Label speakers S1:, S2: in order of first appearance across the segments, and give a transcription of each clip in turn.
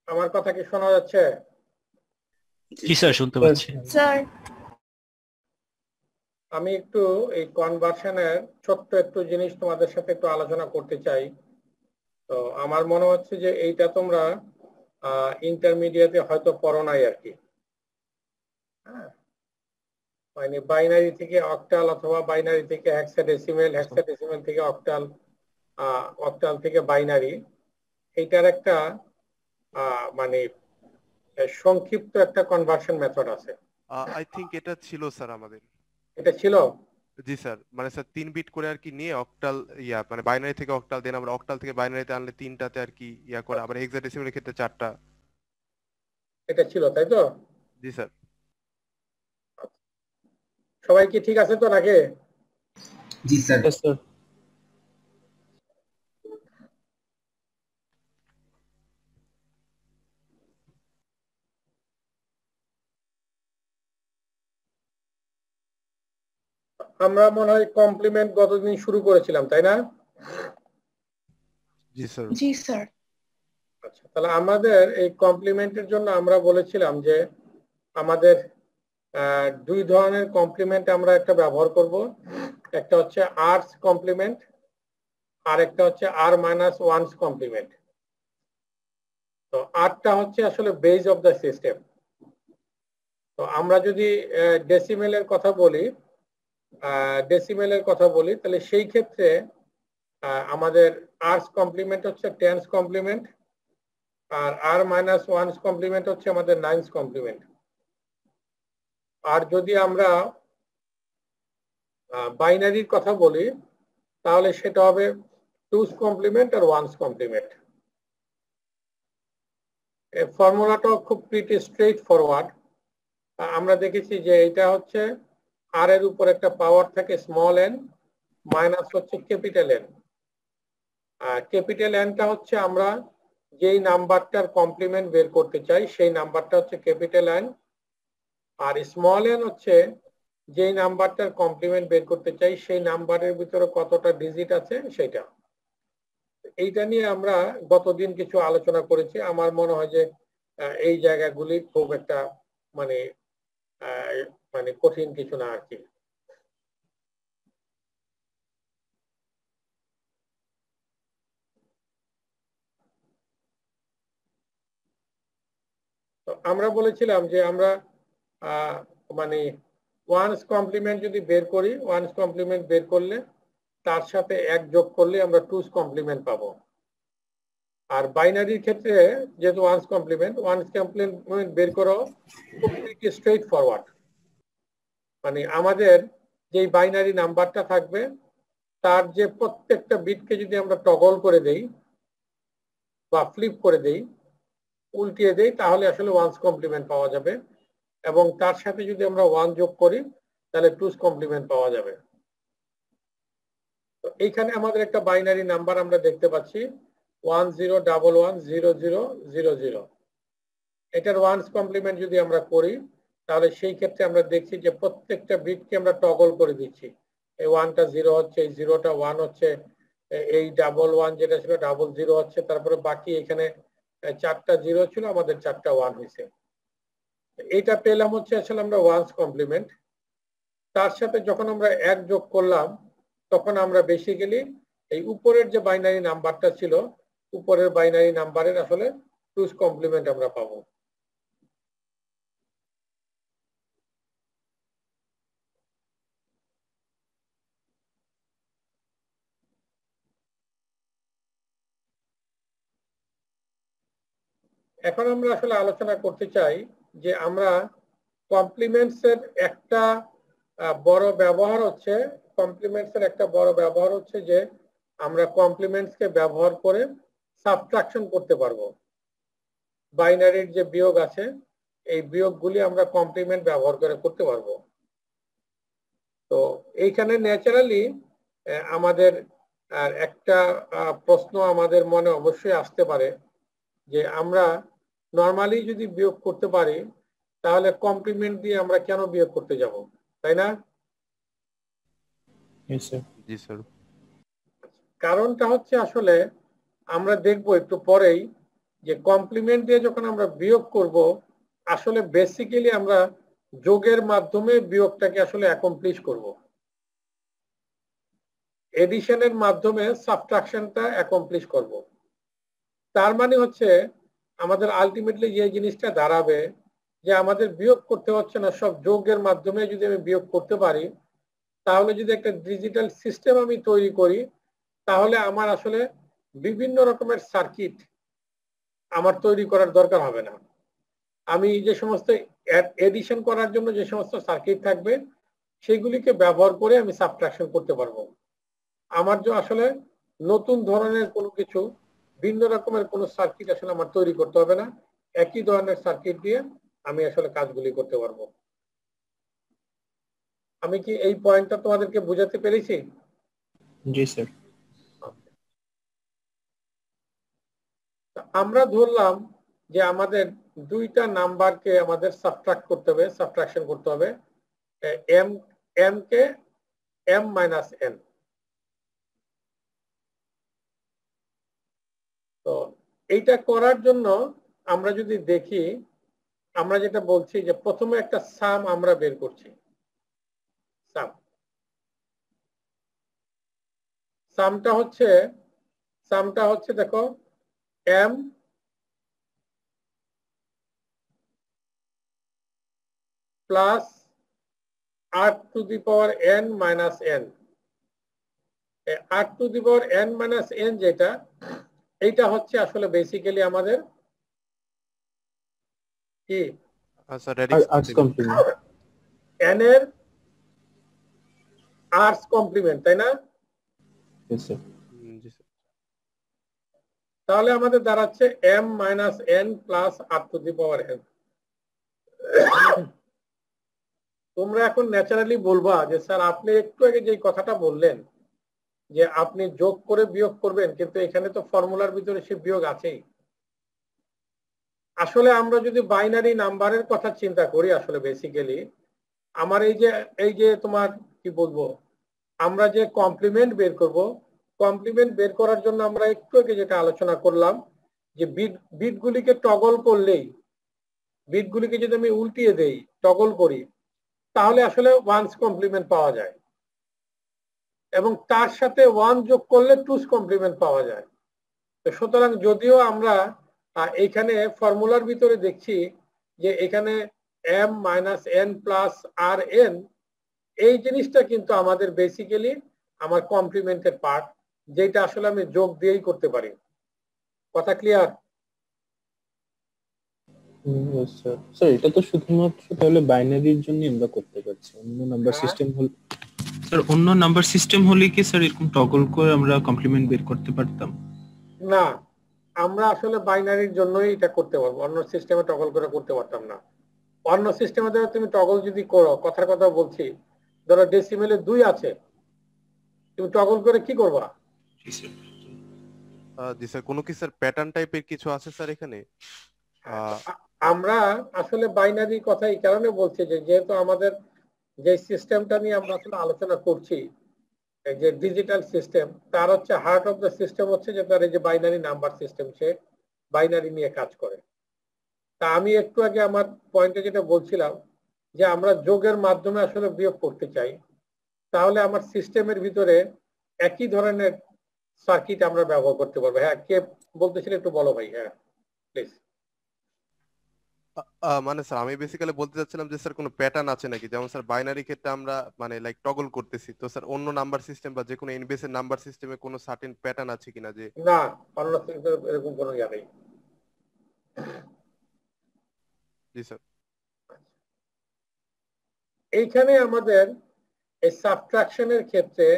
S1: আমার কথা কি শোনা যাচ্ছে?
S2: জি স্যার, শুনতে পাচ্ছি।
S3: স্যার।
S1: আমি একটু এই কনভার্সনের ছোট্ট একটু জিনিস তোমাদের সাথে একটু আলোচনা করতে চাই। তো আমার মনে হচ্ছে যে এইটা তোমরা ইন্টারমিডিয়েটে হয়তো পড়ো নাই আর কি। হ্যাঁ, মানে বাইনারি থেকে অক্টাল অথবা বাইনারি থেকে হেক্সাডেসিমেল, হেক্সাডেসিমেল থেকে অক্টাল, অক্টাল থেকে বাইনারি, এইটার একটা মানে সংক্ষিপ্ত একটা কনভার্সন মেথড আছে।
S4: আই থিংক এটা ছিল স্যার আমাদের।
S1: এটা ছিল।
S4: জি স্যার, মানে স্যার 3 বিট করে আর কি নিয়ে অক্টাল মানে বাইনারি থেকে অক্টাল দেন আমরা অক্টাল থেকে বাইনারিতে আনলে তিনটাতে আর কি করে আবার হেক্সাডেসিমালের ক্ষেত্রে চারটা।
S1: এটা ছিল, তাই তো?
S4: জি স্যার।
S1: সবাই কি ঠিক আছে তো নাকি?
S5: জি স্যার।
S2: Yes, sir.
S1: আমরা মনে হয় কমপ্লিমেন্ট গতদিন শুরু করেছিলাম, তাই না?
S4: জি স্যার।
S3: জি স্যার।
S1: আচ্ছা, তাহলে আমাদের এই কমপ্লিমেন্টের জন্য আমরা বলেছিলাম যে আমাদের দুই ধরনের কমপ্লিমেন্ট আমরা একটা ব্যবহার করব। একটা হচ্ছে আরস কমপ্লিমেন্ট, আর একটা হচ্ছে আর মাইনাস ওয়ানস কমপ্লিমেন্ট। তো আরটা হচ্ছে আসলে বেজ অফ দ্য সিস্টেম। তো আমরা যদি ডেসিমেলের কথা বলি, তাহলে সেই ক্ষেত্রে আমাদের আরস কমপ্লিমেন্ট হচ্ছে টেন্স কমপ্লিমেন্ট, আর আর মাইনাস ওয়ানস কমপ্লিমেন্ট হচ্ছে আমাদের নাইনস কমপ্লিমেন্ট। আর যদি আমরা বাইনারির কথা বলি তাহলে সেটা হবে টুস কমপ্লিমেন্ট আর ওয়ানস কমপ্লিমেন্ট। ফর্মুলাটাও খুব প্রিটি স্ট্রেট ফরওয়ার্ড। আমরা দেখেছি যে এটা হচ্ছে আর এর উপর একটা পাওয়ার থাকে স্মল এন, মাইনাস হচ্ছে ক্যাপিটাল এন। ক্যাপিটাল এনটা হচ্ছে আমরা যেই নাম্বারটার কমপ্লিমেন্ট বের করতে চাই সেই নাম্বারটা হচ্ছে ক্যাপিটাল এন, আর স্মল এন হচ্ছে যেই নাম্বারটার কমপ্লিমেন্ট বের করতে চাই সেই নাম্বারের ভিতরে কতটা ডিজিট আছে সেটা। এইটা নিয়ে আমরা গতদিন কিছু আলোচনা করেছি। আমার মনে হয় যে এই জায়গাগুলি খুব একটা মানে মানে কঠিন কিছু না আর কি। তো আমরা বলেছিলাম যে আমরা মানে ওয়ানস কমপ্লিমেন্ট যদি বের করি, ওয়ানস কমপ্লিমেন্ট বের করলে তার সাথে এক যোগ করলে আমরা টুস কমপ্লিমেন্ট পাবো। আর বাইনারির ক্ষেত্রে যেহেতু ওয়ানস কমপ্লিমেন্ট বের করো খুব স্ট্রেট ফরওয়ার্ড। মানে আমাদের যেই বাইনারি নাম্বারটা থাকবে তার যে প্রত্যেকটা বিটকে যদি আমরা টগল করে দেই বা ফ্লিপ করে দেই, উল্টিয়ে দেই, তাহলে আসলে ওয়ানস কমপ্লিমেন্ট পাওয়া যাবে। এবং তার সাথে যদি আমরা ওয়ান যোগ করি তাহলে টুস কমপ্লিমেন্ট পাওয়া যাবে। তো এইখানে আমাদের একটা বাইনারি নাম্বার আমরা দেখতে পাচ্ছি 10110000। এটার ওয়ানস কমপ্লিমেন্ট যদি আমরা করি তাহলে সেই ক্ষেত্রে আমরা দেখছি যে প্রত্যেকটা বিটকে আমরা টগল করে দিচ্ছি। এই ওয়ানটা জিরো হচ্ছে, এই জিরোটা ওয়ান হচ্ছে, এই ডাবল ওয়ান যেটা ছিল ডাবল জিরো হচ্ছে, তারপরে বাকি এখানে চারটা জিরো ছিল, আমাদের চারটা ওয়ান হয়েছে। এইটা পেলাম হচ্ছে আসলে আমরা ওয়ানস কমপ্লিমেন্ট। তার সাথে যখন আমরা এক যোগ করলাম তখন আমরা বেসিক্যালি এই উপরের যে বাইনারি নাম্বারটা ছিল উপরের বাইনারি নাম্বারের আসলে টুস কমপ্লিমেন্ট আমরা পাবো। এখন আমরা আসলে আলোচনা করতে চাই যে আমরা কমপ্লিমেন্টস এর একটা বড় ব্যবহার হচ্ছে, যে আমরা কমপ্লিমেন্টস কে ব্যবহার করে সাবট্রাকশন করতে পারবো। বাইনারির যে বিয়োগ আছে এই বিয়োগগুলি আমরা কমপ্লিমেন্ট ব্যবহার করে করতে পারবো। তো এইখানে ন্যাচারালি আমাদের একটা প্রশ্ন আমাদের মনে অবশ্যই আসতে পারে যে আমরা নর্মালি যদি বিয়োগ করতে পারি তাহলে কমপ্লিমেন্ট দিয়ে আমরা কেন বিয়োগ করতে যাব, তাই না?
S2: Yes, sir.
S4: জি স্যার।
S1: কারণটা হচ্ছে আসলে আমরা দেখব একটু পরেই যে কমপ্লিমেন্ট দিয়ে যখন আমরা বিয়োগ করব আসলে বেসিক্যালি আমরা যোগের মাধ্যমে বিয়োগটাকে আসলে অ্যাকমপ্লিশ করব, এডিশনের মাধ্যমে সাবট্রাকশনটা অ্যাকমপ্লিশ করব। তার মানে হচ্ছে আমাদের আলটিমেটলি যে জিনিসটা দাঁড়াবে যে আমাদের বিয়োগ করতে হচ্ছে না, সব যোগের মাধ্যমে যদি আমি বিয়োগ করতে পারি, তাহলে যদি একটা ডিজিটাল সিস্টেম আমি তৈরি করি, তাহলে আমার আসলে বিভিন্ন রকমের সার্কিট আমার তৈরি করার দরকার হবে না। আমি যে সমস্ত এডিশন করার জন্য যে সমস্ত সার্কিট থাকবে সেগুলিকে ব্যবহার করে আমি সাবট্রাকশন করতে পারবো। আমার যে আসলে নতুন ধরনের কোনো কিছু, ভিন্ন রকমের কোনো সার্কিট আসলে আমার তৈরি করতে হবে না, একই ধরনের সার্কিট দিয়ে আমি আসলে কাজগুলি করতে পারবো। আমি কি এই পয়েন্টটা তোমাদেরকে বোঝাতে পেরেছি?
S2: জি স্যার।
S1: আমরা ধরলাম যে আমাদের দুইটা নাম্বারকে আমাদের সাবট্রাক্ট করতে হবে, সাবট্রাকশন করতে হবে, এম এম কে এম মাইনাস এন। তো এইটা করার জন্য আমরা যদি দেখি, আমরা যেটা বলছি যে প্রথমে একটা সাম আমরা বের করছি। সামটা হচ্ছে দেখো M plus R to the power N minus N. R to the power N minus N যেটা, এইটা হচ্ছে আসলে বেসিক্যালি আমাদের কি এন এর আর্স কমপ্লিমেন্ট, তাই না? তাহলে আমাদের দাঁড়াচ্ছে M minus N plus R to the power N. তোমরা এখন ন্যাচারালি বলবা যে স্যার আপনি একটু আগে যে কথাটা বললেন যে আপনি যোগ করে বিয়োগ করবেন, কিন্তু এখানে তো ফর্মুলার ভিতরে সে বিয়োগ আছেই। আসলে আমরা যদি বাইনারি নাম্বারের কথা চিন্তা করি, আসলে বেসিক্যালি আমার এই যে তোমার কি বলবো, আমরা যে কমপ্লিমেন্ট বের করব, কমপ্লিমেন্ট বের করার জন্য আমরা একটু আগে যেটা আলোচনা করলাম যে বিটগুলিকে টগল করলেই, বিটগুলিকে যদি আমি উল্টিয়ে দেই, টগল করি, তাহলে আসলে ওয়ানস কমপ্লিমেন্ট পাওয়া যায়, এবং তার সাথে ওয়ান যোগ করলে টুস কমপ্লিমেন্ট পাওয়া যায়। তো সুতরাং যদিও আমরা এইখানে ফর্মুলার ভিতরে দেখছি যে এখানে এম মাইনাস এন প্লাস আর এন, এই জিনিসটা কিন্তু আমাদের বেসিক্যালি আমার কমপ্লিমেন্টের পার্ট, যেটা আসলে আমি যোগ দিয়েই করতে পারি। কথা ক্লিয়ার?
S3: স্যার এটা তো শুধুমাত্র তাহলে বাইনারির জন্য আমরা করতে পারছি, অন্য নাম্বার সিস্টেম হল
S2: স্যার অন্য নাম্বার সিস্টেম হলে কি স্যার এরকম টগল করে আমরা কমপ্লিমেন্ট বের করতে পারতাম?
S1: না, আমরা আসলে বাইনারির জন্যই এটা করতে পারবো, অন্য সিস্টেমে টগল করে করতে পারতাম না। অন্য সিস্টেমে ধরো তুমি টগল যদি করো, কথার কথা বলছি, ধরো ডেসিমেলে 2 আছে, তুমি টগল করে কি করবা?
S4: জি স্যার, কোনো কি স্যার প্যাটার্ন টাইপের কিছু আছে স্যার এখানে?
S1: আমরা আসলে বাইনারি কথা এই কারণে বলছি যে যেহেতু আমাদের যে সিস্টেমটা নিয়ে আমরা আসলে আলোচনা করছি, যে ডিজিটাল সিস্টেম, তার হচ্ছে হার্ট অফ দ্য সিস্টেম হচ্ছে যে তার এই যে বাইনারি নাম্বার সিস্টেম, সে বাইনারি নিয়ে কাজ করে। তা আমি একটু আগে আমার পয়েন্টে যেটা বলছিলাম যে আমরা যোগের মাধ্যমে আসলে বিয়োগ করতে চাই, তাহলে আমার সিস্টেমের ভিতরে একই ধরনের সার্কিট আমরা ব্যবহার করতে পারবো। হ্যাঁ, কে বলতেছিলেন একটু বলো ভাই। হ্যাঁ প্লিজ।
S4: মানে স্যার আমি বেসিক্যালি বলতে চাচ্ছিলাম যে স্যার কোনো প্যাটার্ন আছে নাকি, যেমন স্যার বাইনারি ক্ষেত্রে আমরা মানে লাইক টগল করতেছি, তো স্যার অন্য নাম্বার সিস্টেম বা যে কোনো এনবিএস এর নাম্বার সিস্টেমে কোনো সার্টেন প্যাটার্ন আছে কিনা? যে
S1: না, অন্য এরকম কোনো ইয়া নেই।
S4: জি স্যার।
S1: এইখানে আমাদের এই সাবট্রাকশনের ক্ষেত্রে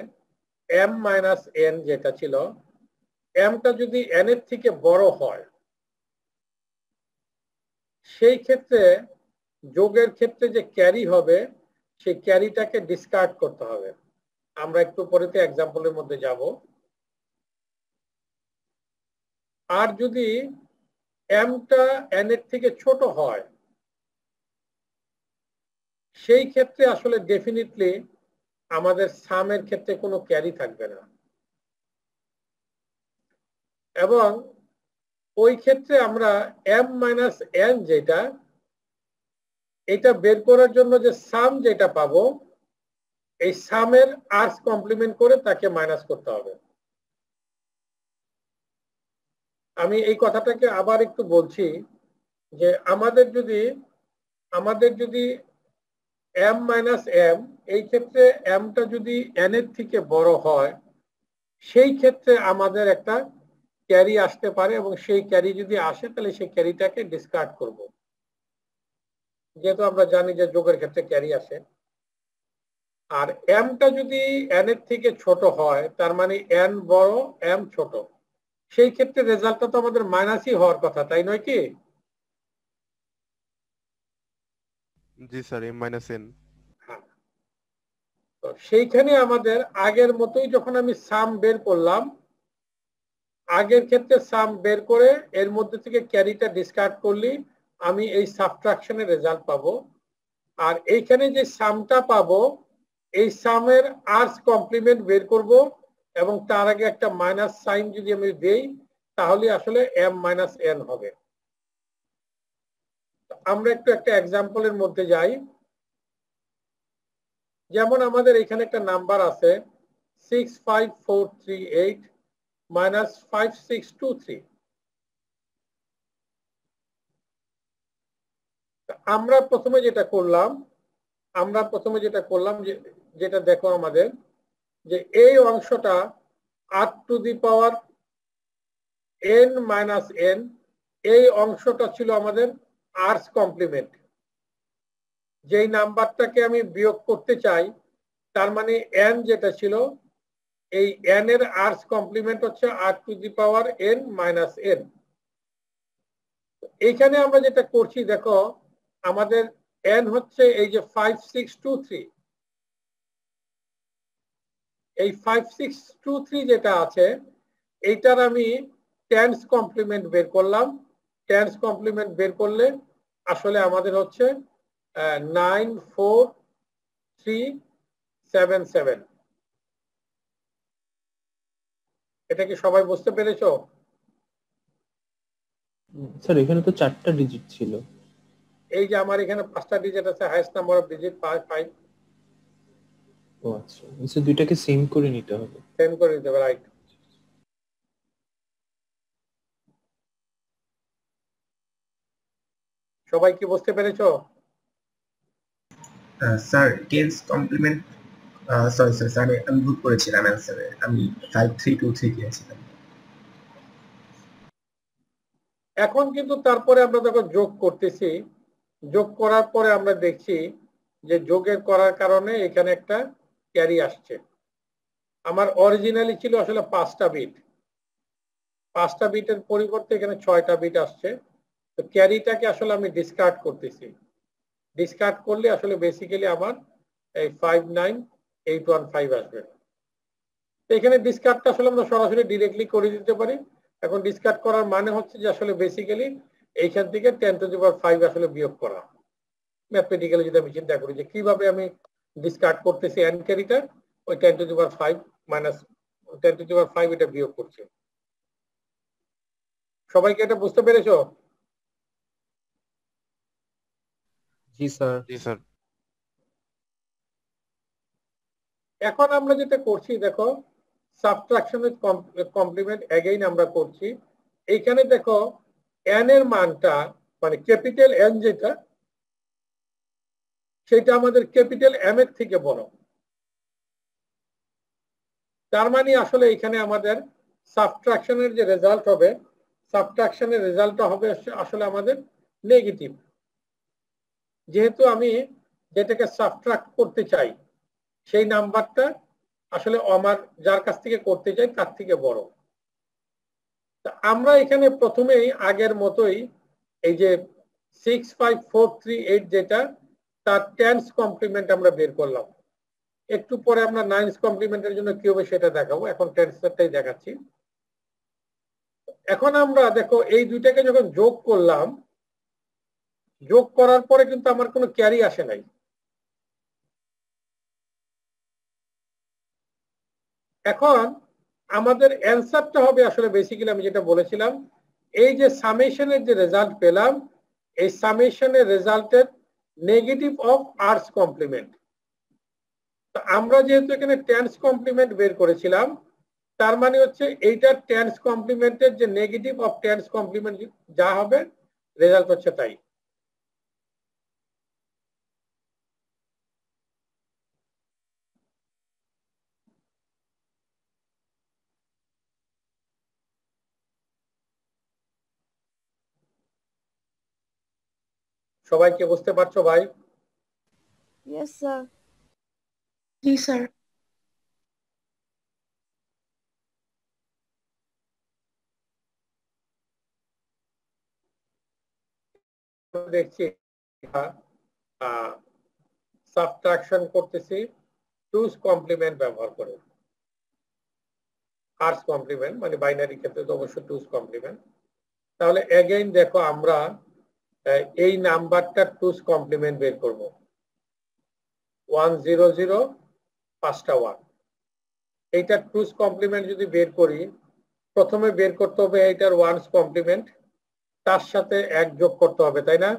S1: এম মাইনাস এন যেটা ছিল, এমটা যদি এন এর থেকে বড় হয়, সেই ক্ষেত্রে যোগের ক্ষেত্রে যে ক্যারি হবে সেই ক্যারিটাকে ডিসকার্ড করতে হবে। আমরা একটু পরেতে এক্সাম্পলের মধ্যে যাব। আর যদি এমটা এন এর থেকে ছোট হয়, সেই ক্ষেত্রে আসলে ডেফিনিটলি আমাদের সামের ক্ষেত্রে কোনো ক্যারি থাকবে না, এবং ওই ক্ষেত্রে আমরা m মাইনাস n যেটা, এটা বের করার জন্য যে সাম যেটা পাবো, এই সামের আর্স কমপ্লিমেন্ট করে তাকে মাইনাস করতে হবে। আমি এই কথাটাকে আবার একটু বলছি যে আমাদের যদি m মাইনাস m, এই ক্ষেত্রে mটা যদি n এর থেকে বড় হয়, সেই ক্ষেত্রে আমাদের একটা ক্যারি আসতে পারে, এবং সেই ক্যারি যদি আসে তাহলে সেই ক্যারিটাকে ডিসকার্ড করব। যেহেতু আমরা জানি যে যোগের ক্ষেত্রে ক্যারি আসে। আর mটা যদি n এর থেকে ছোট হয়, তার মানে n বড় m ছোট, সেই ক্ষেত্রে রেজাল্টটা তো আমাদের মাইনাসই হওয়ার কথা, তাই নয় কি?
S4: জি স্যার, m মাইনাস n।
S1: হ্যাঁ। তো সেইখানে আমাদের আগের মতোই যখন আমি সাম বের করলাম, আগের ক্ষেত্রে সাম বের করে এর মধ্যে থেকে ক্যারিটা ডিসকার্ড করলে আমি এই সাবট্রাকশনের রেজাল্ট পাবো। আর এইখানে যে সামটা পাবো, এই সামের আর্স কমপ্লিমেন্ট বের করব, এবং তার আগে একটা মাইনাস সাইন যদি আমি দেই, তাহলে আসলে m মাইনাস n হবে। আমরা একটু একটা এক্সাম্পলের মধ্যে যাই। যেমন আমাদের এখানে একটা নাম্বার আছে 65438 মাইনাস 5623। আমরা প্রথমে যেটা করলাম যেটা দেখো আমাদের, যে এই অংশটা r two the power n minus n, এই অংশটা ছিল আমাদের আর্স কমপ্লিমেন্ট। যেই নাম্বারটাকে আমি বিয়োগ করতে চাই, তার মানে n যেটা ছিল, এই n এর আর্স কমপ্লিমেন্ট হচ্ছে r two the power n minus n। এইখানে আমরা যেটা করছি দেখো, আমাদের n হচ্ছে এই যে 5623, এই 5623 যেটা আছে, এইটার আমি টেন্স কমপ্লিমেন্ট বের করলাম। টেন্স কমপ্লিমেন্ট বের করলে আসলে আমাদের হচ্ছে 94377। এটা কি সবাই বুঝতে পেরেছো?
S3: স্যার এখানে তো 4টা ডিজিট ছিল।
S1: এই যে আমার এখানে 5টা ডিজিট আছে, হাইয়েস্ট নাম্বার অফ ডিজিট 5।
S3: ও আচ্ছা, আচ্ছা, দুইটাকে সেম করে নিতে হবে।
S1: সেম করে দিতে হবে, রাইট। সবাই কি বুঝতে পেরেছো?
S5: Sir ten's complement, sorry sir, sir আমি ভুল করেছিলাম অ্যান্সারে, আমি 5323 দিয়েছিলাম।
S1: এখন কিন্তু তারপরে আমরা যখন যোগ করতেছি, যোগ করার পরে আমরা দেখছি যে যোগের করার কারণে এখানে একটা ক্যারি আসছে। আমার অরিজিনালি ছিল আসলে 5টা বিট, 5টা বিটের পরিবর্তে এখানে 6টা বিট আসছে। তো ক্যারিটাকে আসলে আমি ডিসকার্ড করতেছি। ডিসকার্ড করলে আসলে বেসিক্যালি আমার এই 59815 আসবে। এখানে ডিসকার্ডটা আসলে আমরা সরাসরি ডিরেক্টলি করে দিতে পারি। এখন ডিসকার্ড করার মানে হচ্ছে যে আসলে বেসিক্যালি এইখান থেকে 10 টু দি পাওয়ার 5 আসলে বিয়োগ করা। ম্যাথমেটিক্যালি যদি আমি চিন্তা করি যে কিভাবে আমি ডিসকার্ড করতেছি এন ক্যারিটা, ওই 10 to the power 5 minus 10 to the power 5 এটা বিয়োগ করছে। সবাইকে এটা বুঝতে পেরেছো?
S6: জি স্যার।
S4: জি স্যার।
S1: এখন আমরা যেটা করছি দেখো, সাবট্রাকশনের কমপ্লিমেন্ট এগেইন আমরা করছি। এইখানে দেখো n এর মানটা, মানে ক্যাপিটাল n যেটা, সেটা আমাদের ক্যাপিটাল m এর থেকে বড়। তার মানে আসলে এখানে আমাদের সাবট্রাকশনের যে রেজাল্ট হবে, সাবট্রাকশনের রেজাল্টটা হবে আসলে আমাদের নেগেটিভ, যেহেতু আমি যেটাকে সাবট্রাক্ট করতে চাই সেই নাম্বারটা আসলে আমার যার কাছ থেকে করতে চাই তার থেকে বড়। আমরা এখানে প্রথমেই আগের মতোই এই যে 65438 যেটা, তার টেন্স কমপ্লিমেন্ট আমরা বের করলাম। একটু পরে আমরা নাইন্স কমপ্লিমেন্টের জন্য কি হবে সেটা দেখাবো, এখন টেন্সটাই দেখাচ্ছি। এখন আমরা দেখো এই দুইটাকে যখন যোগ করলাম, যোগ করার পরে কিন্তু আমার কোনো ক্যারি আসে নাই। এখন আমাদের অ্যান্সারটা হবে আসলে বেসিক্যালি আমি যেটা বলেছিলাম, এই যে সামেশনের যে রেজাল্ট পেলাম, এই সামেশনের রেজাল্টের নেগেটিভ অফ আরস কমপ্লিমেন্ট। আমরা যেহেতু এখানে টেন্স কমপ্লিমেন্ট বের করেছিলাম, তার মানে হচ্ছে এইটার টেন্স কমপ্লিমেন্টের যে নেগেটিভ অফ টেন্স কমপ্লিমেন্ট যা হবে রেজাল্ট হচ্ছে তাই। সবাই কি বুঝতে পারছো ভাই?
S7: Yes, sir.
S8: জি স্যার।
S1: দেখছি সাবট্রাকশন করতেছি টুস কমপ্লিমেন্ট ব্যবহার করে। আর্স কমপ্লিমেন্ট মানে বাইনারি ক্ষেত্রে তো অবশ্যই টুস কমপ্লিমেন্ট। তাহলে এগেইন দেখো আমরা এই নাম্বারটা টুস কমপ্লিমেন্ট বের করব। 100 5টা 1। এইটার টুস কমপ্লিমেন্ট যদি বের করি, প্রথমে বের করতে হবে এইটার ওয়ানস কমপ্লিমেন্ট, তার সাথে এক যোগ করতে হবে, তাই না?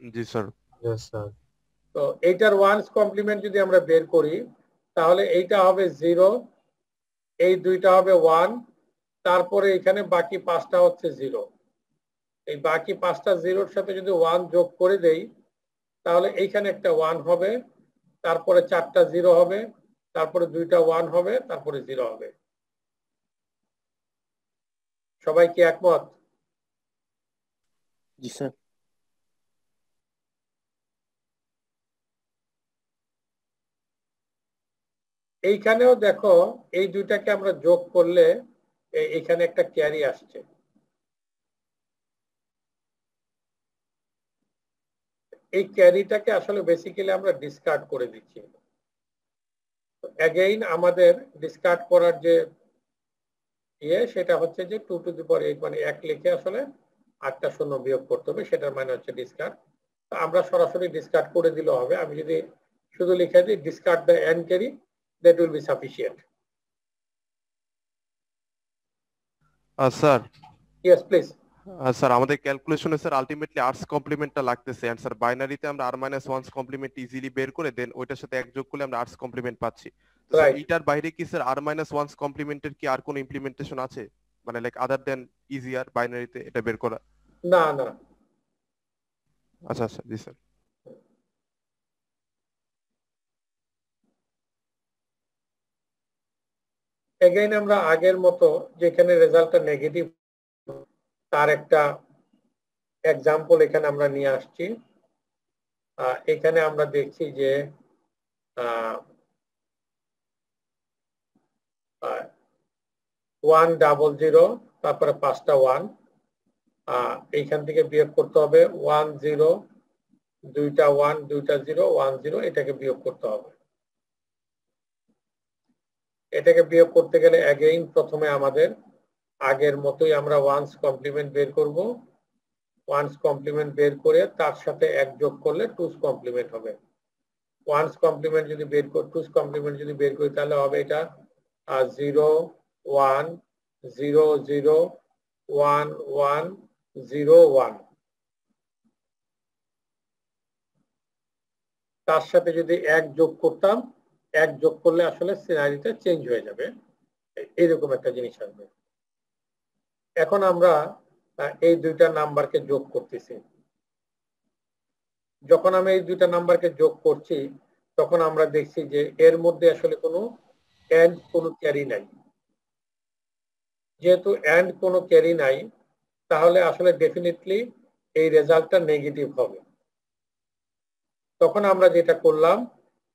S4: জি স্যার।
S6: Yes, sir.
S1: তো এইটার ওয়ানস কমপ্লিমেন্ট যদি আমরা বের করি, তাহলে এইটা হবে 0, এই দুইটা হবে 1, তারপরে এখানে বাকি 5টা হচ্ছে 0। এই বাকি 5টা 0-র সাথে যদি 1 যোগ করে দেই, তাহলে এইখানে একটা 1 হবে, তারপরে 4টা 0 হবে, তারপরে 2টা 1 হবে, তারপরে 0 হবে। সবাই কি একমত?
S3: জি স্যার।
S1: এইখানেও দেখো এই দুইটাকে আমরা যোগ করলে এখানে একটা ক্যারি আসছে। এই ক্যারিটাকে আসলে বেসিক্যালি আমরা ডিসকার্ড করে দিচ্ছি। অ্যাগেইন আমাদের ডিসকার্ড করার যে সেটা হচ্ছে যে 2 টু দি পাওয়ার 8 মানে 1 লিখে আসলে 8টা শূন্য বিয়োগ করতে হবে, সেটার মানে হচ্ছে ডিসকার্ড। আমরা সরাসরি ডিসকার্ড করে দিলেও হবে। আমি যদি শুধু লিখে দিই discard the end carry, that will be sufficient.
S4: Sir.
S1: Yes please.
S4: Sir আমাদের ক্যালকুলেশনে স্যার আলটিমেটলি আর্টস কমপ্লিমেন্টটা লাগতেছে, এন্ড স্যার বাইনারিতে আমরা আর মাইনাস ওয়ান্স কমপ্লিমেন্ট ইজিলি বের করে দেন ওইটার সাথে এক যোগ করলে আমরা আর্টস কমপ্লিমেন্ট পাচ্ছি। তো স্যার এইটার বাইরে কি স্যার আর মাইনাস ওয়ান্স কমপ্লিমেন্টের কি আর কোনো ইমপ্লিমেন্টেশন আছে, মানে লাইক আদার দেন ইজিআর বাইনারিতে এটা বের করা?
S1: না না।
S4: আচ্ছা আচ্ছা, জি স্যার।
S1: এগেইন আমরা আগের মতো যেখানে রেজাল্টটা নেগেটিভ তার একটা এক্সাম্পল এখানে আমরা নিয়ে আসছি। এখানে আমরা দেখছি যে 100, তারপরে 5টা 1, এইখান থেকে বিয়োগ করতে হবে 10, 2টা 1, 2টা 0, 1 0, এটাকে বিয়োগ করতে হবে। এটাকে বিয়োগ করতে গেলে অ্যাগেইন প্রথমে আমাদের আগের মতোই আমরা ওয়ান্স কমপ্লিমেন্ট বের করব। ওয়ান্স কমপ্লিমেন্ট বের করে তার সাথে এক যোগ করলে টুস কমপ্লিমেন্ট হবে। ওয়ান্স কমপ্লিমেন্ট যদি বের করি, টুস কমপ্লিমেন্ট যদি বের করি, তাহলে হবে এটা 0 1 0 0 1 1 0 1। তার সাথে যদি এক যোগ করতাম, এক যোগ করলে আসলে সিনারিটা চেঞ্জ হয়ে যাবে, এরকম একটা জিনিস আসবে। এখন আমরা এই দুইটা নাম্বারকে যোগ করতেছি। যখন আমি এই দুইটা নাম্বারকে যোগ করছি, তখন আমরা দেখছি যে এর মধ্যে আসলে কোনো এন্ড কোনো ক্যারি নাই। যেহেতু এন্ড কোনো ক্যারি নাই, তাহলে আসলে ডেফিনেটলি এই রেজাল্টটা নেগেটিভ হবে। তখন আমরা যেটা করলাম,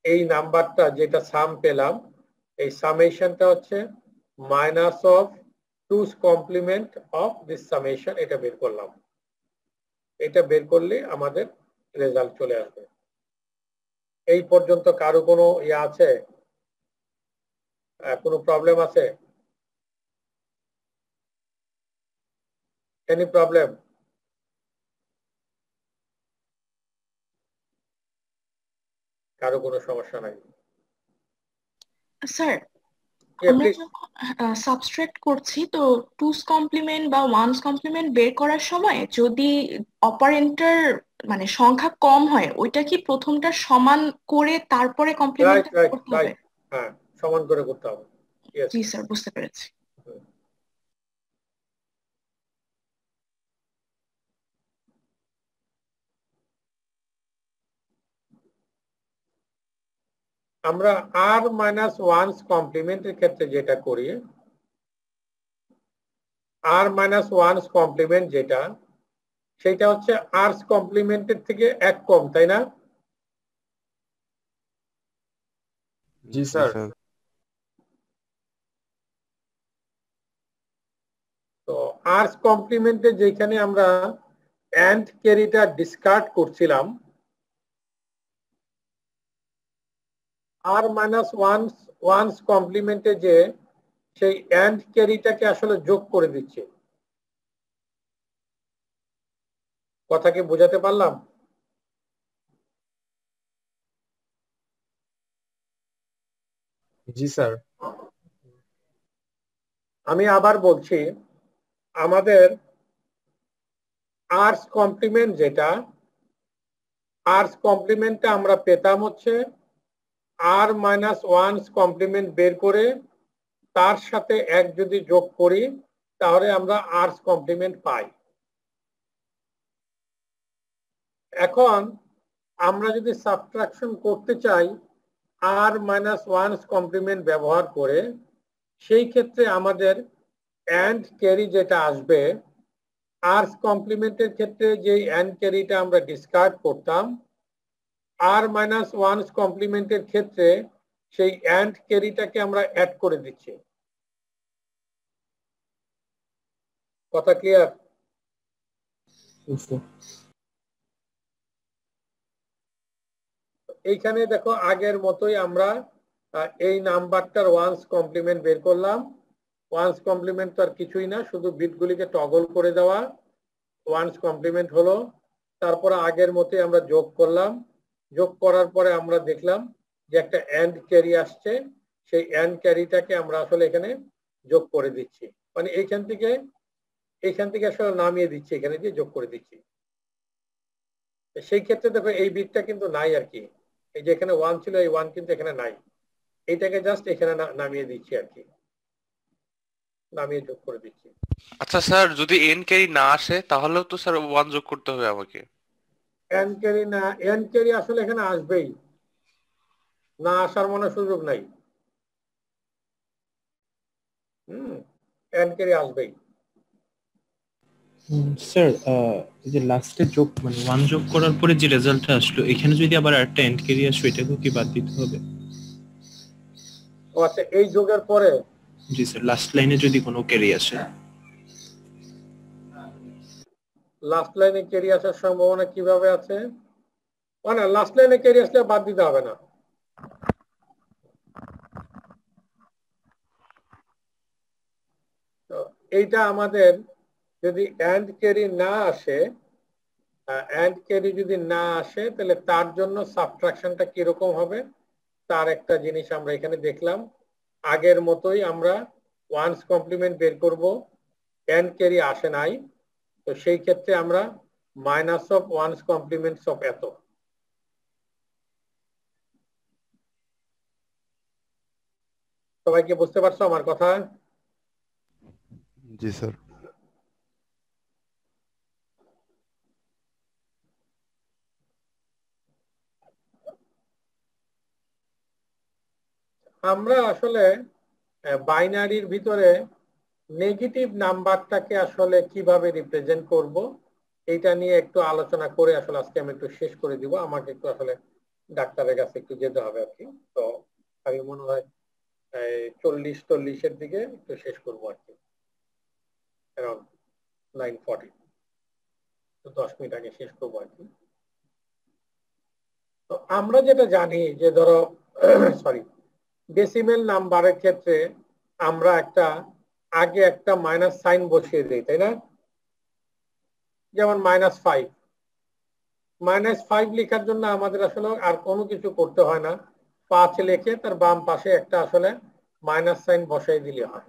S1: এই নাম্বারটা যেটা সাম পেলাম, এই সামেশনটা হচ্ছে minus of two's complement of this summation, এটা বের করলাম। এটা বের করলে আমাদের রেজাল্ট চলে আসবে। এই পর্যন্ত কারো কোনো ইয়ে আছে, কোনো প্রবলেম আছে? Any problem? কারো কোনো সমস্যা নাই?
S8: স্যার আমরা যখন সাবট্রাক্ট করছি তো টুস কমপ্লিমেন্ট বা ওয়ানস কমপ্লিমেন্ট বের করার সময় যদি অপারেন্টের মানে সংখ্যা কম হয় ওইটা কি প্রথমটা সমান করে তারপরে কমপ্লিমেন্ট করতে হবে?
S1: হ্যাঁ, সমান করে করতে হবে।
S8: জি স্যার, বুঝতে পেরেছি।
S1: আমরা আর মাইনাস ওয়ানস কমপ্লিমেন্টের ক্ষেত্রে যেটা করি, আর মাইনাস ওয়ানস কমপ্লিমেন্ট যেটা, সেটা হচ্ছে আরস কমপ্লিমেন্টের থেকে এক কম, তাই না?
S6: জি স্যার।
S1: তো আরস কমপ্লিমেন্টে যেখানে আমরা এন্ড ক্যারিটা ডিসকার্ড করছিলাম, আর মাইনাস ওয়ানস কমপ্লিমেন্টে যে সেই এন্ড ক্যারিটাকে আসলে যোগ করে দিচ্ছে। কথা কি বোঝাতে পারলাম?
S6: জি স্যার।
S1: আমি আবার বলছি, আমাদের আরস কমপ্লিমেন্ট যেটা, আরস কমপ্লিমেন্টটা আমরা পেতাম হচ্ছে আর মাইনাস ওয়ানস কমপ্লিমেন্ট বের করে তার সাথে এক যদি যোগ করি তাহলে আমরা আরস কমপ্লিমেন্ট পাই। এখন আমরা যদি সাবট্রাকশন করতে চাই আর মাইনাস ওয়ানস কমপ্লিমেন্ট ব্যবহার করে, সেই ক্ষেত্রে আমাদের এন্ড ক্যারি যেটা আসবে, আরস কমপ্লিমেন্টের ক্ষেত্রে যে এন্ড ক্যারিটা আমরা ডিসকার্ড করতাম, আর মাইনাস ওয়ানস কমপ্লিমেন্টের ক্ষেত্রে সেই এন্ড ক্যারিটাকে আমরা অ্যাড করে দিচ্ছি। কথা ক্লিয়ার? এইখানে দেখো আগের মতোই আমরা এই নাম্বারটার ওয়ানস কমপ্লিমেন্ট বের করলাম। ওয়ানস কমপ্লিমেন্ট তো আর কিছুই না, শুধু বিটগুলিকে টগল করে দেওয়া, ওয়ানস কমপ্লিমেন্ট হলো। তারপরে আগের মতোই আমরা যোগ করলাম, যোগ করার পরে আমরা দেখলাম যে একটা এন্ড ক্যারি আসছে, সেই এন্ড ক্যারিটাকে আমরা আসলে এখানে যোগ করে দিচ্ছি, মানে এইখান থেকে আসলে নামিয়ে দিচ্ছি, এখানে দিয়ে যোগ করে দিচ্ছি। সেই ক্ষেত্রে দেখো এই বিটটা কিন্তু নাই আর কি, এই যে এখানে ওয়ান ছিল এই ওয়ান কিন্তু এখানে নাই, এইটাকে জাস্ট এখানে নামিয়ে দিচ্ছি আর কি, নামিয়ে যোগ করে দিচ্ছি।
S9: আচ্ছা স্যার, যদি এন ক্যারি না আসে তাহলেও তো স্যার ওয়ান যোগ করতে হবে আমাকে?
S1: এন ক্যারি না, এন ক্যারি আসলে এখানে আসবেই, না আসার মনে সুযোগ নাই। এন ক্যারি আসবেই।
S2: স্যার যে লাস্টে যোগ মানে ওয়ান যোগ করার পরে যে রেজাল্টটা আসলো, এখানে যদি আবার একটা এন্ড ক্যারি আসে এটাকেও কি বাদ দিতে হবে?
S1: ও আচ্ছা, এই যোগের পরে?
S2: জি স্যার, লাস্ট লাইনে যদি কোনো ক্যারি আসে।
S1: লাস্ট লাইনে ক্যারি আসার সম্ভাবনা কিভাবে আছে? মানে লাস্ট লাইনে ক্যারি আসলে বাদ দিতে হবে না। তো এইটা আমাদের যদি এন্ড ক্যারি না আসে, এন্ড ক্যারি যদি না আসে তাহলে তার জন্য সাবট্রাকশনটা কিরকম হবে তার একটা জিনিস আমরা এখানে দেখলাম। আগের মতোই আমরা ওয়ানস কমপ্লিমেন্ট বের করব, এন্ড ক্যারি আসে নাই, তো সেই ক্ষেত্রে আমরা minus of one's complements of এত। সবাই কি বুঝতে পারছো আমার কথা?
S4: জি স্যার।
S1: আমরা আসলে বাইনারির ভিতরে নেগেটিভ নাম্বারটাকে আসলে কিভাবে রিপ্রেজেন্ট করব এইটা নিয়ে একটু আলোচনা করে আসলে আজকে আমি একটু শেষ করে দিব। আমাকে একটু আসলে ডাক্তারের কাছে একটু যেতে হবে আর কি, তো আমি মনে হয় 40-40 দিকে একটু শেষ করবো আর কি, অ্যারাউন্ড 9:40, তো 10 মিনিট আগে শেষ করবো আর কি। তো আমরা যেটা জানি যে ধরো সরি, ডেসিমেল নাম্বারের ক্ষেত্রে আমরা আগে একটা মাইনাস সাইন বসিয়ে দিই, তাই না? যেমন -5, -5 লেখার জন্য আমাদের আসলে আর কোনো কিছু করতে হয় না, 5 লিখে তার বাম পাশে একটা আসলে মাইনাস সাইন বসাই দিলে হয়।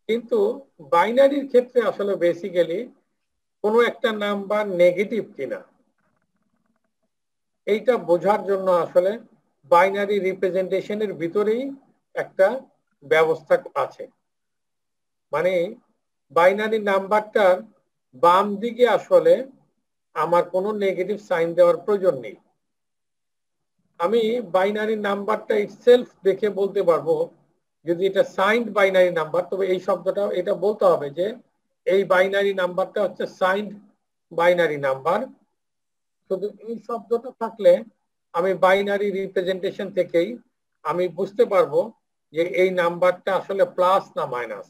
S1: কিন্তু বাইনারির ক্ষেত্রে আসলে বেসিক্যালি কোনো একটা নাম্বার নেগেটিভ কিনা এইটা বোঝার জন্য আসলে বাইনারি রিপ্রেজেন্টেশনের ভিতরেই একটা ব্যবস্থা আছে। মানে বাইনারি নাম্বারটার বাম দিকে আসলে আমার কোনো নেগেটিভ সাইন দেওয়ার প্রয়োজন নেই। আমি বাইনারি নাম্বারটা ইটসেলফ দেখে বলতে পারবো যদি এটা সাইন্ড বাইনারি নাম্বার, তবে এই শব্দটা এটা বলতে হবে যে এই বাইনারি নাম্বারটা হচ্ছে সাইন্ড বাইনারি নাম্বার। শুধু এই শব্দটা থাকলে আমি বাইনারি রিপ্রেজেন্টেশন থেকেই আমি বুঝতে পারবো যে এই নাম্বারটা আসলে প্লাস না মাইনাস।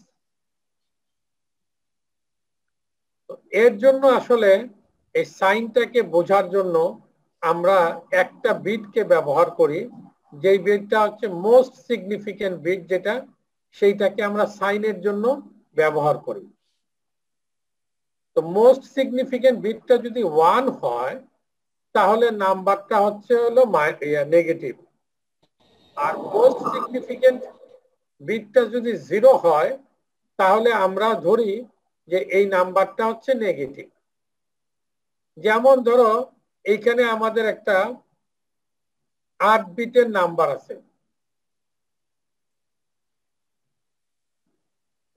S1: এর জন্য আসলে এই সাইনটাকে বোঝার জন্য আমরা একটা বিটকে ব্যবহার করি, যেই বিটটা হচ্ছে মোস্ট সিগনিফিকেন্ট বিট, যেটা সেইটাকে আমরা সাইনের জন্য ব্যবহার করি। তো মোস্ট সিগনিফিকেন্ট বিটটা যদি 1 হয় তাহলে নাম্বারটা হচ্ছে হলো নেগেটিভ, আর মোস্ট সিগনিফিকেন্ট বিটটা যদি 0 হয় তাহলে আমরা ধরি যে এই নাম্বারটা হচ্ছে নেগেটিভ। যেমন ধরো এইখানে আমাদের একটা 8 বিটের নাম্বার আছে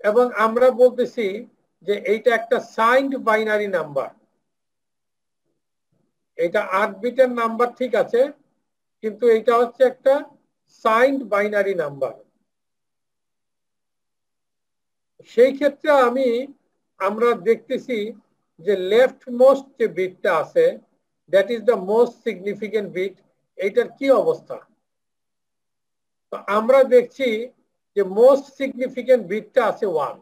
S1: এবং আমরা বলতেছি যে এইটা একটা সাইন্ড বাইনারি নাম্বার। এটা 8 বিটের নাম্বার ঠিক আছে, কিন্তু এটা হচ্ছে একটা সাইন্ড বাইনারি নাম্বার। সেই ক্ষেত্রে আমরা দেখতেছি যে লেফট মোস্ট যে বিটটা আছে, that is the most significant bit, এইটার কি অবস্থা? তো আমরা দেখছি যে মোস্ট সিগনিফিকেন্ট বিটটা আছে 1,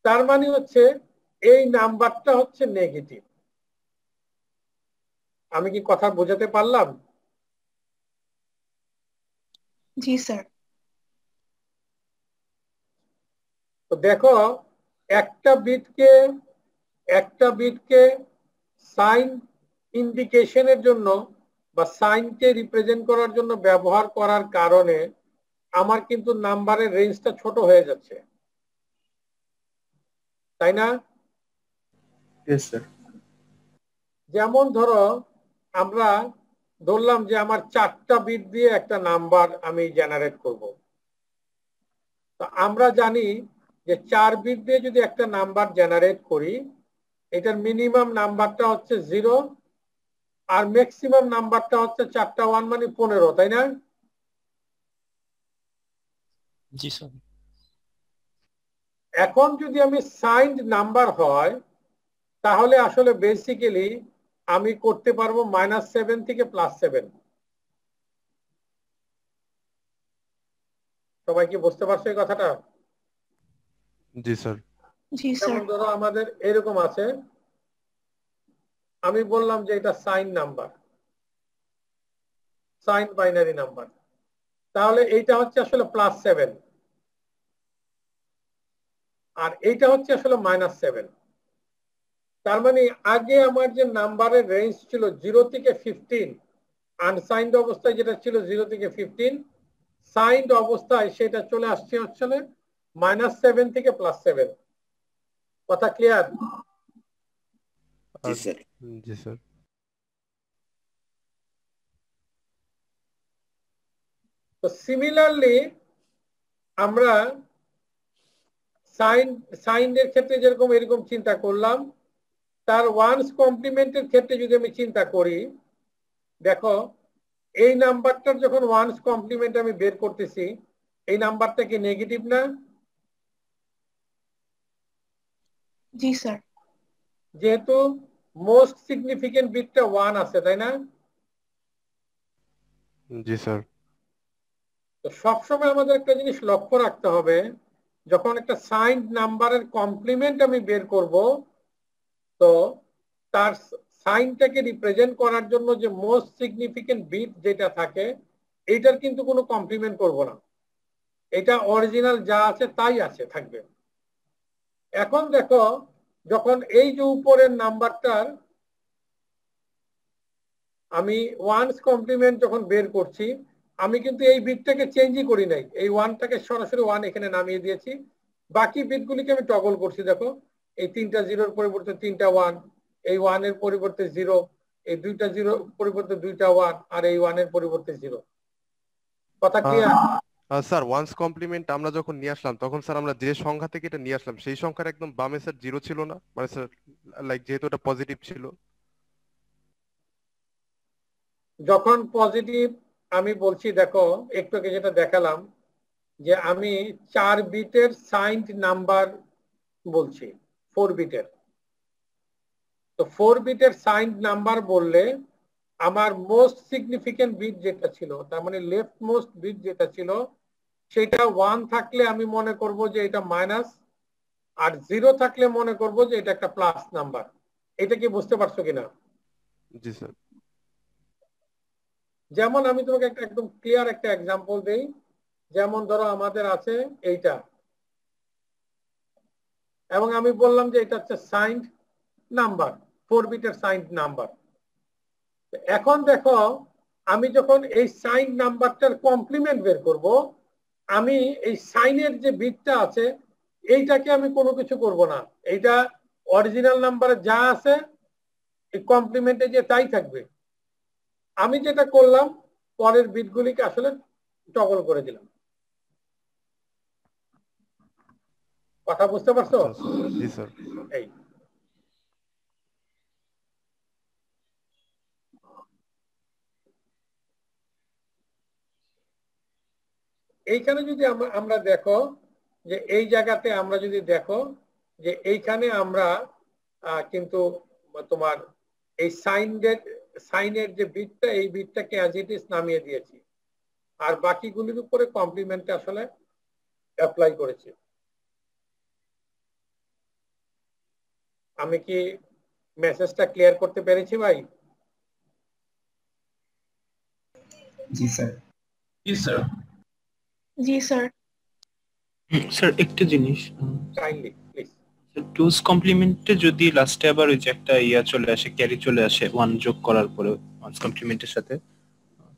S1: তার মানে হচ্ছে এই নাম্বারটা হচ্ছে নেগেটিভ। আমি কি কথা বোঝাতে পারলাম?
S8: জি স্যার।
S1: তো দেখো একটা বিটকে সাইন ইন্ডিকেশনের জন্য বা সাইনকে রিপ্রেজেন্ট করার জন্য ব্যবহার করার কারণে আমার কিন্তু নাম্বারের রেঞ্জটা ছোট হয়ে যাচ্ছে, তাই না?
S2: Yes, sir.
S1: যেমন ধরো আমরা ধরলাম যে আমার 4টা বিট দিয়ে একটা নাম্বার আমি জেনারেট করব। তো আমরা জানি যে 4 বিট দিয়ে যদি একটা নাম্বার জেনারেট করি, এটার মিনিমাম নাম্বারটা হচ্ছে 0 আর ম্যাক্সিমাম নাম্বারটা হচ্ছে 4টা 1 মানে 15, তাই না?
S2: জি স্যার।
S1: এখন যদি আমি সাইন্ড নাম্বার হয় তাহলে আসলে বেসিক্যালি আমি করতে পারবো -7 থেকে +7। সবাই কি বুঝতে পারছো এই কথাটা?
S4: জি স্যার।
S8: জি স্যার।
S1: যেমন ধরো আমাদের এরকম আছে, আমি বললাম যে এটা sign number, sign binary number, তাহলে এইটা হচ্ছে আসলে +7 আর এইটা হচ্ছে আসলে -7। তার মানে আগে আমার যে নাম্বারের রেঞ্জ ছিল 0 থেকে 15, আনসাইন্ড অবস্থায় যেটা ছিল 0 থেকে 15, সাইন্ড অবস্থায় সেটা চলে আসছে হচ্ছে -7 থেকে +7। কথা ক্লিয়ার?
S4: জি স্যার। জি স্যার।
S1: তো সিমিলারলি আমরা সাইনের ক্ষেত্রে যেরকম এরকম চিন্তা করলাম, তার ওয়ান্স কমপ্লিমেন্টের ক্ষেত্রে যদি আমি চিন্তা করি, দেখো এই নাম্বারটার যখন ওয়ান্স কমপ্লিমেন্ট আমি বের করতেছি, এই নাম্বারটা কি নেগেটিভ না?
S8: জি স্যার।
S1: যেহেতু মোস্ট সিগনিফিকেন্ট বিটটা 1 আছে, তাই না?
S4: জি স্যার।
S1: তো সবসময় আমাদের একটা জিনিস লক্ষ্য রাখতে হবে, যখন একটা সাইন্ড নাম্বারের কমপ্লিমেন্ট আমি বের করব, তো তার সাইনটাকে রিপ্রেজেন্ট করার জন্য যে মোস্ট সিগনিফিকেন্ট বিট যেটা থাকে, এইটার কিন্তু কোনো কমপ্লিমেন্ট করব না, এটা অরিজিনাল যা আছে তাই আছে থাকবে। এখন দেখো যখন এই যে উপরের নাম্বারটার আমি ওয়ান্স কমপ্লিমেন্ট যখন বের করছি, আমি কিন্তু এই বিটটাকে চেঞ্জই করি নাই, এই 1টাকে সরাসরি 1 এখানে নামিয়ে দিয়েছি, বাকি বিটগুলিকে আমি টগল করছি। দেখো এই 3টা জিরোর পরিবর্তে 3টা 1, এই 1 এর পরিবর্তে 0, এই 2টা জিরো পরিবর্তে 2টা 1, আর এই 1 এর পরিবর্তে 0। কথা ক্লিয়ার?
S4: স্যার ওয়ান্স কমপ্লিমেন্ট আমরা যখন নিয়ে আসলাম তখন স্যার আমরা যে সংখ্যা থেকে এটা নিয়ে আসলাম সেই সংখ্যার একদম বামে স্যার 0 ছিল না, মানে স্যার লাইক যেহেতু এটা পজিটিভ ছিল।
S1: যখন পজিটিভ আমি বলছি, দেখো একটু আগে যেটা দেখালাম যে আমি 4 বিটের সাইন্ড নাম্বার বলছি, 4 বিটের। তো 4 বিটের সাইন্ড নাম্বার বললে আমার মোস্ট সিগনিফিকেন্ট বিট যেটা ছিল, তার মানে লেফট মোস্ট বিট যেটা ছিল, সেটা 1 থাকলে আমি মনে করব যে এটা মাইনাস, আর 0 থাকলে মনে করব যে এটা একটা প্লাস নাম্বার। এটা কি বুঝতে পারছো কিনা?
S4: জি স্যার।
S1: যেমন আমি তোমাকে একটা একদম ক্লিয়ার একটা এক্সাম্পল দেই। যেমন ধরো আমাদের আছে এইটা, এবং আমি বললাম যে এটা হচ্ছে সাইন্ড নাম্বার, 4 বিটের সাইন্ড নাম্বার। এখন দেখো আমি যখন এই সাইন্ড নাম্বারটার কমপ্লিমেন্ট বের করব, আমি এই সাইনের যে বিটটা আছে এইটাকে আমি কোনো কিছু করব না, এইটা অরিজিনাল নাম্বারে যা আছে এই কমপ্লিমেন্টে যে তাই থাকবে। আমি যেটা করলাম পরের বিটগুলিকে আসলে টগল করে দিলাম। কথা বুঝতে পারছো?
S4: জি স্যার।
S1: এই এইখানে যদি আমরা দেখো যে এই জায়গাতে আমরা যদি দেখো যে এইখানে আমরা কিন্তু তোমার এই সাইনের যে বিটটা, এই বিটটাকে অ্যাজ ইট ইজ নামিয়ে দিয়েছি, আর বাকিগুলির উপরে কমপ্লিমেন্ট আসলে অ্যাপ্লাই করেছি। আমি কি মেসেজটা ক্লিয়ার করতে পেরেছি ভাই?
S5: জি স্যার।
S2: জি স্যার।
S8: জি স্যার।
S2: স্যার একটা জিনিস,
S1: কাইন্ডলি প্লিজ।
S2: টুস কমপ্লিমেন্টে যদি লাস্টে আবার ওই যে একটা চলে আসে, ক্যারি চলে আসে 1 যোগ করার পরে ওয়ান্স কমপ্লিমেন্টের সাথে,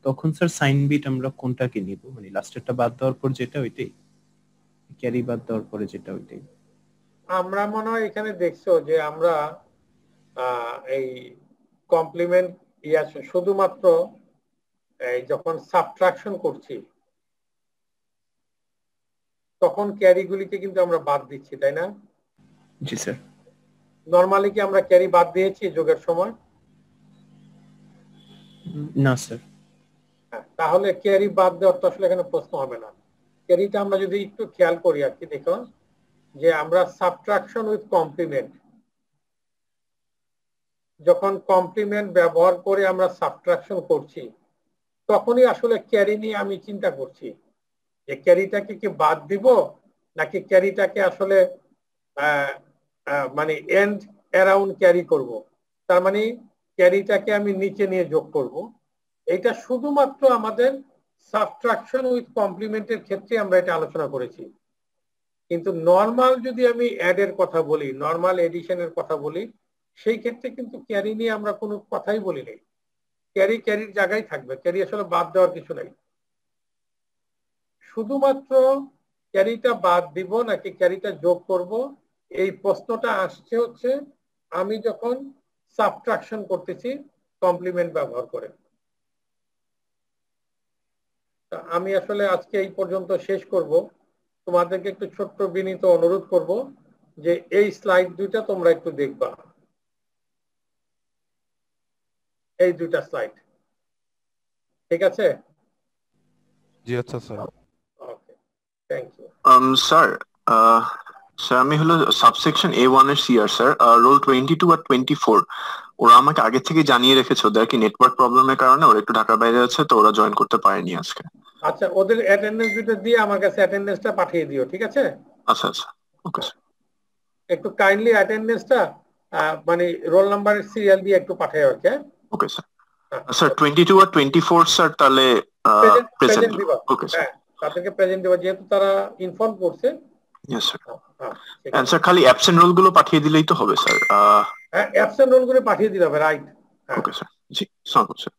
S2: তখন স্যার সাইন বিট আমরা কোনটাকে নিব? মানে লাস্টেরটা বাদ দেওয়ার পর যেটা ওইটাই, ক্যারি বাদ দেওয়ার পরে যেটা ওইটাই?
S1: আমরা মনে হয় এখানে দেখছো যে আমরা এই কমপ্লিমেন্ট শুধুমাত্র এই যখন সাবট্রাকশন করছি তখন ক্যারিগুলিকে কিন্তু আমরা বাদ দিচ্ছি, তাই না?
S2: জি স্যার।
S1: নরমালি কি আমরা ক্যারি বাদ দিয়েছি যোগের সময়?
S2: না স্যার।
S1: তাহলে ক্যারি বাদ দেওয়ার তো আসলে এখানে প্রশ্ন হবে না। ক্যারিটা আমরা যদি একটু খেয়াল করি আর কি, দেখো যে আমরা সাবট্রাকশন উইথ কমপ্লিমেন্ট, যখন কমপ্লিমেন্ট ব্যবহার করে আমরা সাবট্রাকশন করছি তখনই আসলে ক্যারি নিয়ে আমি চিন্তা করছি যে ক্যারিটাকে কি বাদ দিব নাকি ক্যারিটাকে আসলে মানে এন্ড অ্যারাউন্ড ক্যারি করব, তার মানে ক্যারিটাকে আমি নিচে নিয়ে যোগ করব। এটা শুধুমাত্র আমাদের সাবট্রাকশন উইথ কমপ্লিমেন্টের ক্ষেত্রে আমরা এটা আলোচনা করেছি। কিন্তু নর্মাল যদি আমি অ্যাড এর কথা বলি, নর্মাল এডিশনের কথা বলি, সেই ক্ষেত্রে কিন্তু ক্যারি নিয়ে আমরা কোনো কথাই বলি নাই। ক্যারি ক্যারির জায়গায় থাকবে, ক্যারি আসলে বাদ দেওয়ার কিছু নাই। শুধুমাত্র ক্যারিটা বাদ দিব নাকি ক্যারিটা যোগ করব, এই প্রশ্নটা আসছে হচ্ছে আমি যখন সাবট্রাকশন করতেছি কমপ্লিমেন্ট ব্যবহার করে। আমি আসলে আজকে এই পর্যন্ত শেষ করব। তোমাদেরকে একটু ছোট্ট বিনীত অনুরোধ করব যে এই স্লাইড দুইটা তোমরা একটু দেখবা, এই দুইটা স্লাইড, ঠিক আছে?
S4: জি আচ্ছা sir.
S1: Okay, thank you.
S10: Sir, sir আমি হলো সাবসেকশন A1 এর সিআর স্যার, রোল 22 আর 24 ওরা আমাকে আগে থেকে জানিয়ে রেখেছে ওদের কি নেটওয়ার্ক প্রবলেমের কারণে ওরা একটু ঢাকার বাইরে আছে, তো ওরা জয়েন করতে পারেনি আজকে।
S1: আচ্ছা, ওদের অ্যাটেন্ডেন্স দুটো দিয়ে আমার কাছে অ্যাটেন্ডেন্সটা পাঠিয়ে দিও, ঠিক আছে?
S10: আচ্ছা আচ্ছা, ওকে স্যার।
S1: একটু কাইন্ডলি অ্যাটেন্ডেন্সটা মানে রোল নাম্বারের সিরিয়াল দিয়ে একটু পাঠিয়ে, ওকে?
S10: Okay sir. স্যার 22 আর 24 স্যার তাহলে
S1: প্রেজেন্ট দিবা।
S10: ওকে স্যার,
S1: তাদেরকে প্রেজেন্ট দিবা যেহেতু তারা ইনফর্ম করছে।
S10: Yes sir. এন্ড স্যার খালি অ্যাবসেন্ট রোল গুলো পাঠিয়ে দিলেই তো হবে স্যার?
S1: হ্যাঁ, অ্যাবসেন্ট রোল গুলো পাঠিয়ে দিতে হবে, রাইট?
S10: ওকে স্যার, জি স্যার।